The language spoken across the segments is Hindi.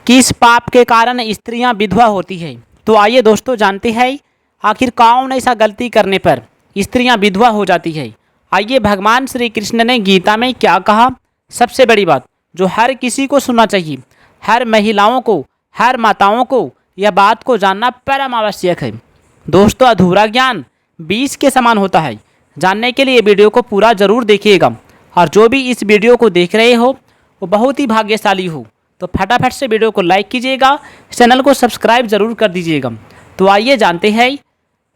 किस पाप के कारण स्त्रियां विधवा होती है। तो आइए दोस्तों जानते हैं आखिर कौन ऐसा गलती करने पर स्त्रियां विधवा हो जाती है। आइए भगवान श्री कृष्ण ने गीता में क्या कहा। सबसे बड़ी बात जो हर किसी को सुनना चाहिए, हर महिलाओं को, हर माताओं को यह बात को जानना परम आवश्यक है। दोस्तों अधूरा ज्ञान 20 के समान होता है। जानने के लिए वीडियो को पूरा जरूर देखिएगा। और जो भी इस वीडियो को देख रहे हो वो बहुत ही भाग्यशाली हो। तो फटाफट से वीडियो को लाइक कीजिएगा, चैनल को सब्सक्राइब जरूर कर दीजिएगा। तो आइए जानते हैं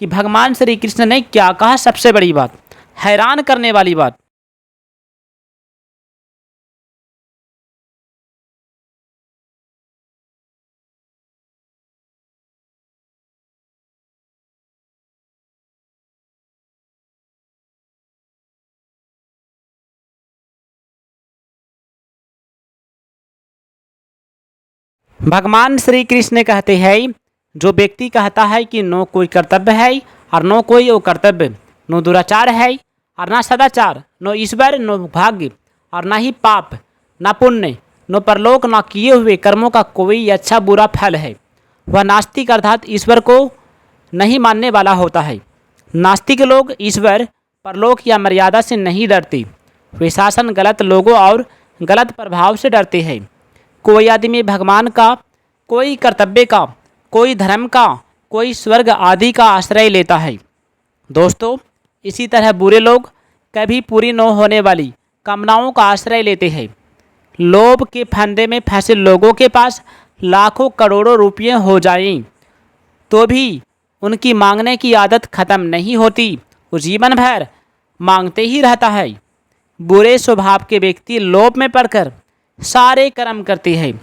कि भगवान श्री कृष्ण ने क्या कहा। सबसे बड़ी बात, हैरान करने वाली बात। भगवान श्री कृष्ण कहते हैं जो व्यक्ति कहता है कि नो कोई कर्तव्य है और नो कोई वो कर्तव्य, नो दुराचार है और ना सदाचार, नो ईश्वर, नो भाग्य और ना ही पाप, ना पुण्य, नो परलोक, ना किए हुए कर्मों का कोई अच्छा बुरा फल है, वह नास्तिक अर्थात ईश्वर को नहीं मानने वाला होता है। नास्तिक लोग ईश्वर, परलोक या मर्यादा से नहीं डरते। वे शासन, गलत लोगों और गलत प्रभाव से डरते हैं। कोई आदमी भगवान का, कोई कर्तव्य का, कोई धर्म का, कोई स्वर्ग आदि का आश्रय लेता है। दोस्तों इसी तरह बुरे लोग कभी पूरी न होने वाली कामनाओं का आश्रय लेते हैं। लोभ के फंदे में फंसे लोगों के पास लाखों करोड़ों रुपये हो जाएं तो भी उनकी मांगने की आदत खत्म नहीं होती, वो जीवन भर मांगते ही रहता है। बुरे स्वभाव के व्यक्ति लोभ में पड़कर सारे कर्म करते हैं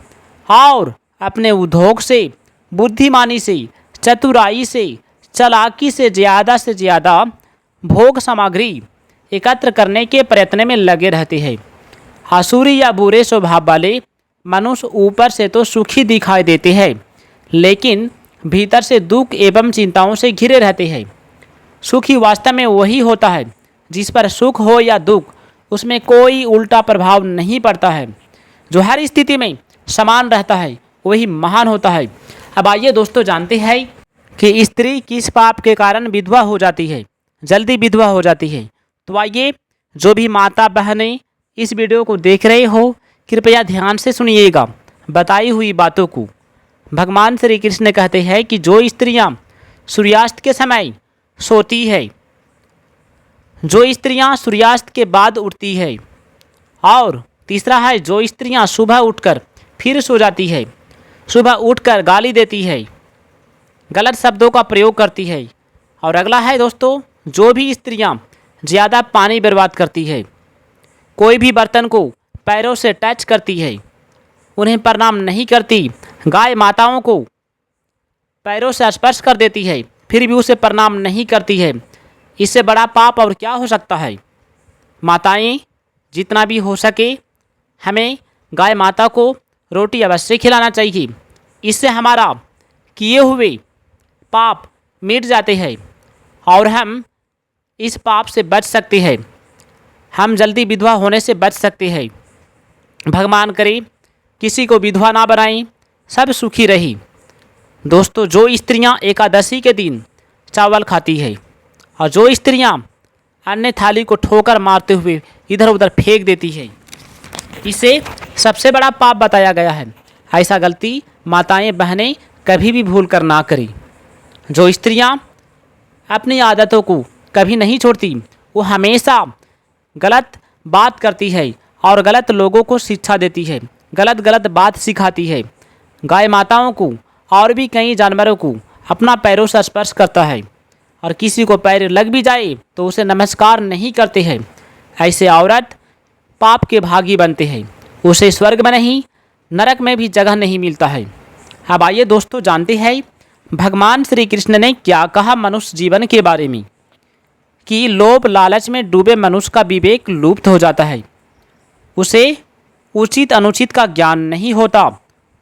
और अपने उद्योग से, बुद्धिमानी से, चतुराई से, चालाकी से ज़्यादा भोग सामग्री एकत्र करने के प्रयत्न में लगे रहते हैं। आसुरी या बुरे स्वभाव वाले मनुष्य ऊपर से तो सुखी दिखाई देते हैं लेकिन भीतर से दुख एवं चिंताओं से घिरे रहते हैं। सुखी वास्तव में वही होता है जिस पर सुख हो या दुख उसमें कोई उल्टा प्रभाव नहीं पड़ता है। जो हर स्थिति में समान रहता है वही महान होता है। अब आइए दोस्तों जानते हैं कि स्त्री किस पाप के कारण विधवा हो जाती है, जल्दी विधवा हो जाती है। तो आइए जो भी माता बहनें इस वीडियो को देख रहे हो कृपया ध्यान से सुनिएगा बताई हुई बातों को। भगवान श्री कृष्ण कहते हैं कि जो स्त्रियां सूर्यास्त के समय सोती है, जो स्त्रियां सूर्यास्त के बाद उठती है, और तीसरा है जो स्त्रियां सुबह उठकर फिर सो जाती है, सुबह उठकर गाली देती है, गलत शब्दों का प्रयोग करती है, और अगला है दोस्तों जो भी स्त्रियां ज़्यादा पानी बर्बाद करती है, कोई भी बर्तन को पैरों से टच करती है, उन्हें प्रणाम नहीं करती, गाय माताओं को पैरों से स्पर्श कर देती है फिर भी उसे प्रणाम नहीं करती है, इससे बड़ा पाप और क्या हो सकता है। माताएं जितना भी हो सके हमें गाय माता को रोटी अवश्य खिलाना चाहिए। इससे हमारा किए हुए पाप मिट जाते हैं और हम इस पाप से बच सकते हैं, हम जल्दी विधवा होने से बच सकते हैं। भगवान करे किसी को विधवा ना बनाएं, सब सुखी रही। दोस्तों जो स्त्रियां एकादशी के दिन चावल खाती है और जो स्त्रियां अन्य थाली को ठोकर मारते हुए इधर उधर फेंक देती है, इसे सबसे बड़ा पाप बताया गया है। ऐसा गलती माताएं बहनें कभी भी भूल कर ना करें। जो स्त्रियां अपनी आदतों को कभी नहीं छोड़ती वो हमेशा गलत बात करती है और गलत लोगों को शिक्षा देती है, गलत बात सिखाती है। गाय माताओं को और भी कई जानवरों को अपना पैरों से स्पर्श करता है और किसी को पैर लग भी जाए तो उसे नमस्कार नहीं करते हैं। ऐसे औरत पाप के भागी बनते हैं, उसे स्वर्ग में नहीं नरक में भी जगह नहीं मिलता है। अब आइए दोस्तों जानते हैं भगवान श्री कृष्ण ने क्या कहा मनुष्य जीवन के बारे में कि लोभ लालच में डूबे मनुष्य का विवेक लुप्त हो जाता है, उसे उचित अनुचित का ज्ञान नहीं होता,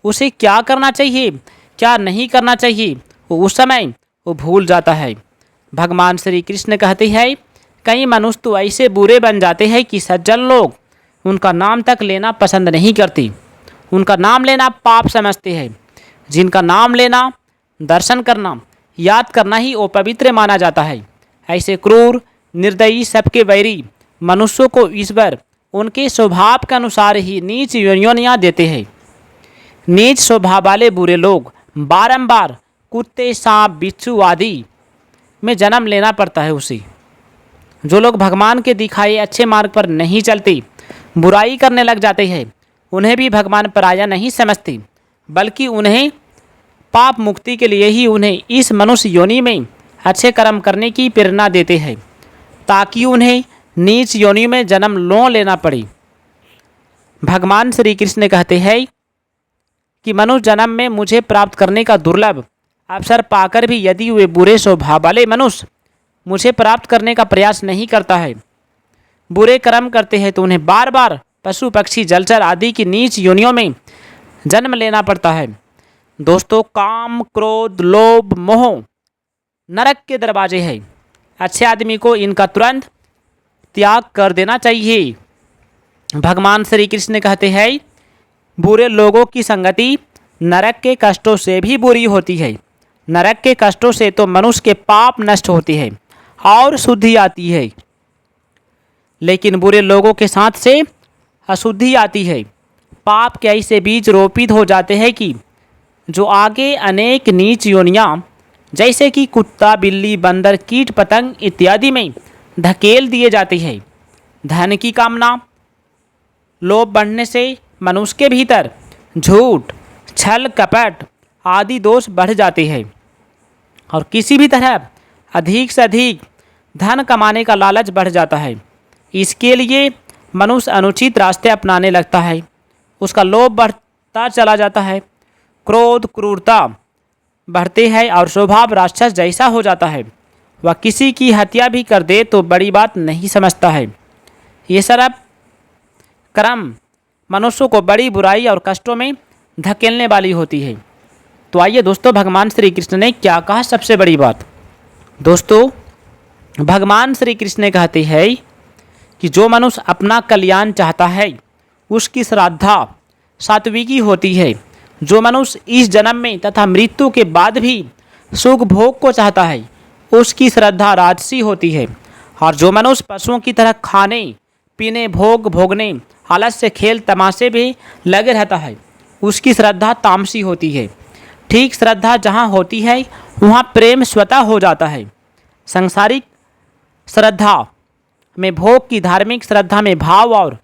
उसे क्या करना चाहिए क्या नहीं करना चाहिए वो उस समय वो भूल जाता है। भगवान श्री कृष्ण कहते हैं कई मनुष्य तो ऐसे बुरे बन जाते हैं कि सज्जन लोग उनका नाम तक लेना पसंद नहीं करते। उनका नाम लेना पाप समझते हैं। जिनका नाम लेना, दर्शन करना, याद करना ही वो पवित्र माना जाता है। ऐसे क्रूर, निर्दयी, सबके वैरी मनुष्यों को ईश्वर उनके स्वभाव के अनुसार ही नीच योनियाँ देते हैं। नीच स्वभाव वाले बुरे लोग बारंबार कुत्ते, सांप, बिच्छू आदि में जन्म लेना पड़ता है उसे। जो लोग भगवान के दिखाए अच्छे मार्ग पर नहीं चलते, बुराई करने लग जाते हैं, उन्हें भी भगवान पराया नहीं समझते, बल्कि उन्हें पाप मुक्ति के लिए ही उन्हें इस मनुष्य योनि में अच्छे कर्म करने की प्रेरणा देते हैं, ताकि उन्हें नीच योनि में जन्म न लेना पड़े। भगवान श्री कृष्ण कहते हैं कि मनुष्य जन्म में मुझे प्राप्त करने का दुर्लभ अवसर पाकर भी यदि वे बुरे स्वभाव वाले मनुष्य मुझे प्राप्त करने का प्रयास नहीं करता है, बुरे कर्म करते हैं, तो उन्हें बार बार पशु, पक्षी, जलचर आदि की नीच योनियों में जन्म लेना पड़ता है। दोस्तों, काम, क्रोध, लोभ, मोह नरक के दरवाजे हैं। अच्छे आदमी को इनका तुरंत त्याग कर देना चाहिए। भगवान श्री कृष्ण कहते हैं, बुरे लोगों की संगति नरक के कष्टों से भी बुरी होती है। नरक के कष्टों से तो मनुष्य के पाप नष्ट होते हैं और शुद्धि आती है, लेकिन बुरे लोगों के साथ से अशुद्धि आती है। पाप के ऐसे बीज रोपित हो जाते हैं कि जो आगे अनेक नीच योनियाँ जैसे कि कुत्ता, बिल्ली, बंदर, कीट, पतंग इत्यादि में धकेल दिए जाते हैं। धन की कामना, लोभ बढ़ने से मनुष्य के भीतर झूठ, छल, कपट आदि दोष बढ़ जाते हैं और किसी भी तरह अधिक से अधिक धन कमाने का लालच बढ़ जाता है। इसके लिए मनुष्य अनुचित रास्ते अपनाने लगता है, उसका लोभ बढ़ता चला जाता है, क्रोध, क्रूरता बढ़ते हैं और स्वभाव राक्षस जैसा हो जाता है। वह किसी की हत्या भी कर दे तो बड़ी बात नहीं समझता है। ये सब कर्म मनुष्यों को बड़ी बुराई और कष्टों में धकेलने वाली होती है। तो आइए दोस्तों, भगवान श्री कृष्ण ने क्या कहा सबसे बड़ी बात। दोस्तों, भगवान श्री कृष्ण कहते हैं कि जो मनुष्य अपना कल्याण चाहता है उसकी श्रद्धा सात्विकी होती है। जो मनुष्य इस जन्म में तथा मृत्यु के बाद भी सुख भोग को चाहता है उसकी श्रद्धा राजसी होती है। और जो मनुष्य पशुओं की तरह खाने, पीने, भोग भोगने, आलस्य, खेल तमाशे भी लगे रहता है उसकी श्रद्धा तामसी होती है। ठीक श्रद्धा जहाँ होती है वहाँ प्रेम स्वतः हो जाता है। सांसारिक श्रद्धा में भोग की, धार्मिक श्रद्धा में भाव और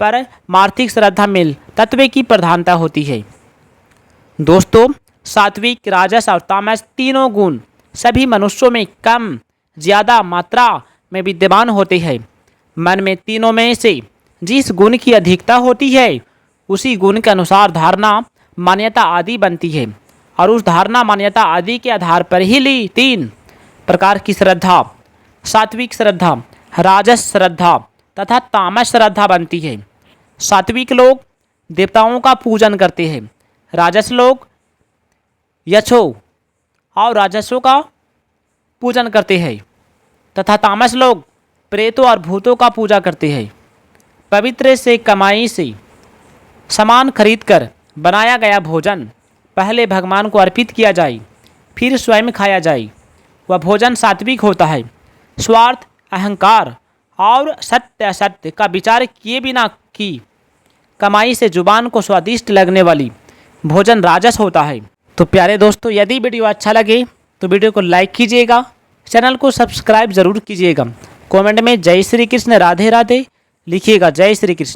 परमार्थिक श्रद्धा में तत्व की प्रधानता होती है। दोस्तों, सात्विक, राजस और तामस तीनों गुण सभी मनुष्यों में कम ज़्यादा मात्रा में विद्यमान होते हैं। मन में तीनों में से जिस गुण की अधिकता होती है उसी गुण के अनुसार धारणा, मान्यता आदि बनती है और उस धारणा, मान्यता आदि के आधार पर ही 3 प्रकार की श्रद्धा, सात्विक श्रद्धा, राजस श्रद्धा तथा तामस श्रद्धा बनती है। सात्विक लोग देवताओं का पूजन करते हैं, राजस लोग यक्षों और राजसों का पूजन करते हैं तथा तामस लोग प्रेतों और भूतों का पूजा करते हैं। पवित्र से कमाई से सामान खरीदकर बनाया गया भोजन पहले भगवान को अर्पित किया जाए, फिर स्वयं खाया जाए। वह भोजन सात्विक होता है। स्वार्थ, अहंकार और सत्य असत्य का विचार किए बिना की कमाई से जुबान को स्वादिष्ट लगने वाली भोजन राजस होता है। तो प्यारे दोस्तों, यदि वीडियो अच्छा लगे तो वीडियो को लाइक कीजिएगा, चैनल को सब्सक्राइब जरूर कीजिएगा। कमेंट में जय श्री कृष्ण, राधे राधे लिखिएगा। जय श्री कृष्ण।